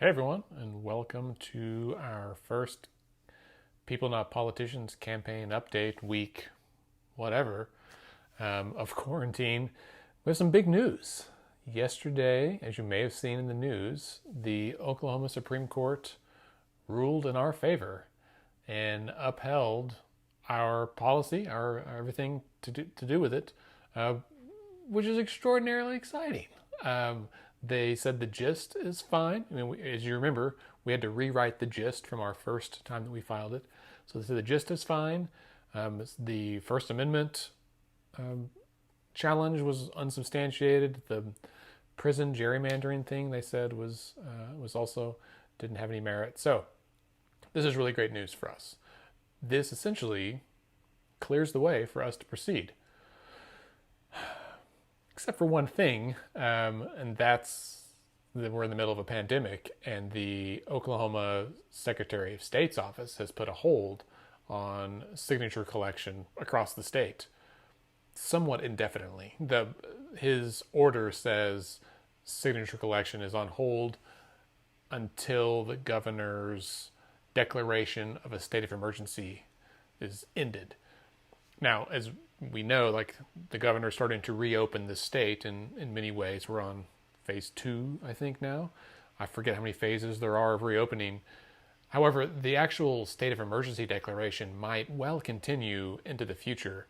Hey everyone, and welcome to our first People Not Politicians campaign update week, whatever, of quarantine with some big news. Yesterday, as you may have seen in the news, the Oklahoma Supreme Court ruled in our favor and upheld our policy, our everything to do with it, uh, which is extraordinarily exciting. They said the gist is fine. I mean, as you remember, we had to rewrite the gist from our first time that we filed it. So they said the gist is fine. The First Amendment challenge was unsubstantiated. The prison gerrymandering thing they said was also didn't have any merit. So this is really great news for us. This essentially clears the way for us to proceed, except for one thing, and that's that we're in the middle of a pandemic, and the Oklahoma Secretary of State's office has put a hold on signature collection across the state, somewhat indefinitely. His order says signature collection is on hold until the governor's declaration of a state of emergency is ended. Now, as we know, like the governor's starting to reopen the state in many ways. We're on phase 2, I think now. I forget how many phases there are of reopening. However, the actual state of emergency declaration might well continue into the future.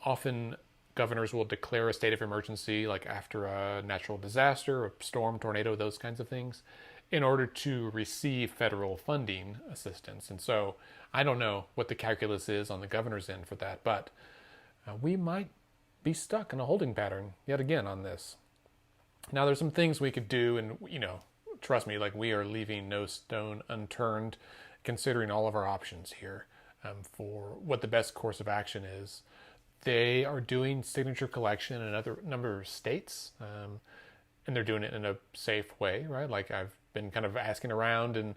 Often governors will declare a state of emergency like after a natural disaster, a storm, tornado, those kinds of things, in order to receive federal funding assistance. And so I don't know what the calculus is on the governor's end for that, but we might be stuck in a holding pattern yet again on this. Now, there's some things we could do, and trust me, like we are leaving no stone unturned, considering all of our options here for what the best course of action is. They are doing signature collection in another number of states, and they're doing it in a safe way, right? Like I've been kind of asking around and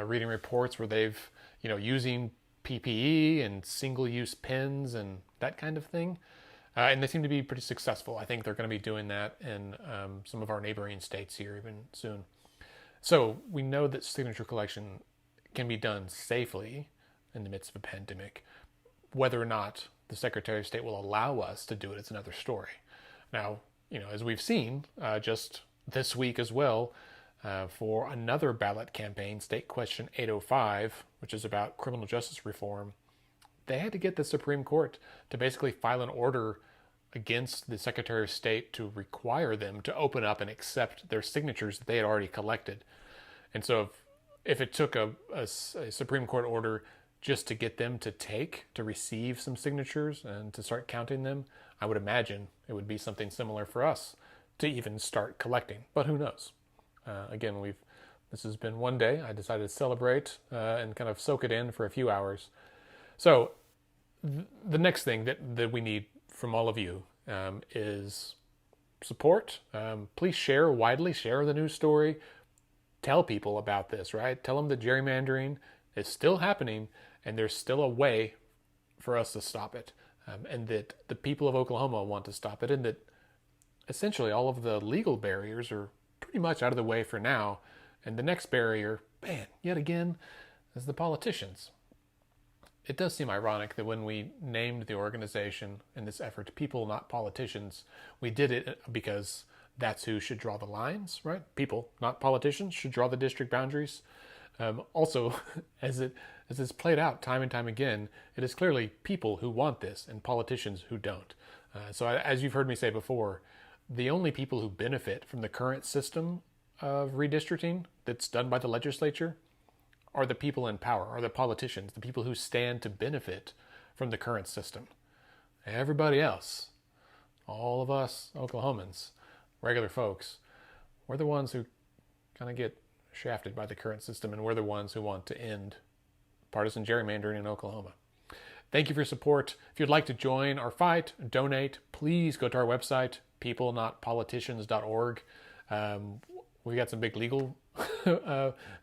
reading reports where they've, using PPE and single-use pens and that kind of thing. And they seem to be pretty successful. I think they're going to be doing that in some of our neighboring states here even soon. So we know that signature collection can be done safely in the midst of a pandemic. Whether or not the Secretary of State will allow us to do it is another story. Now, as we've seen just this week as well, for another ballot campaign, State Question 805, which is about criminal justice reform, they had to get the Supreme Court to basically file an order against the Secretary of State to require them to open up and accept their signatures that they had already collected. And so if it took a Supreme Court order just to get them to receive some signatures and to start counting them, I would imagine it would be something similar for us to even start collecting. But who knows? Again, this has been one day. I decided to celebrate and kind of soak it in for a few hours. So the next thing that we need from all of you is support. Please widely share the news story. Tell people about this, right? Tell them that gerrymandering is still happening and there's still a way for us to stop it, and that the people of Oklahoma want to stop it, and that essentially all of the legal barriers are pretty much out of the way for now. And the next barrier, yet again, is the politicians. It does seem ironic that when we named the organization in this effort People Not Politicians, we did it because that's who should draw the lines, right? People, not politicians, should draw the district boundaries. Also, as it's played out time and time again, it is clearly people who want this and politicians who don't. So as you've heard me say before, the only people who benefit from the current system of redistricting that's done by the legislature are the people in power, are the politicians, the people who stand to benefit from the current system. Everybody else, all of us Oklahomans, regular folks, we're the ones who kind of get shafted by the current system, and we're the ones who want to end partisan gerrymandering in Oklahoma. Thank you for your support. If you'd like to join our fight, donate, please go to our website, peoplenotpoliticians.org. We got some big legal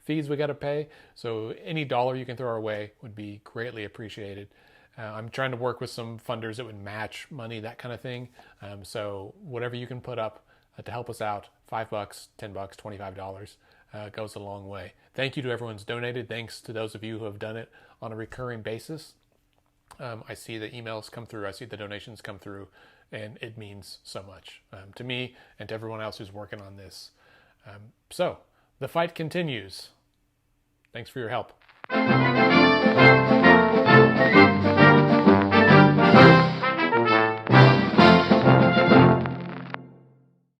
fees we got to pay, so any dollar you can throw our way would be greatly appreciated. I'm trying to work with some funders that would match money, that kind of thing. So whatever you can put up, to help us out. $5, $10, $25 goes a long way. Thank you to everyone who's donated. Thanks to those of you who have done it on a recurring basis. I see the emails come through. I see the donations come through, and it means so much to me and to everyone else who's working on this. So the fight continues. Thanks for your help.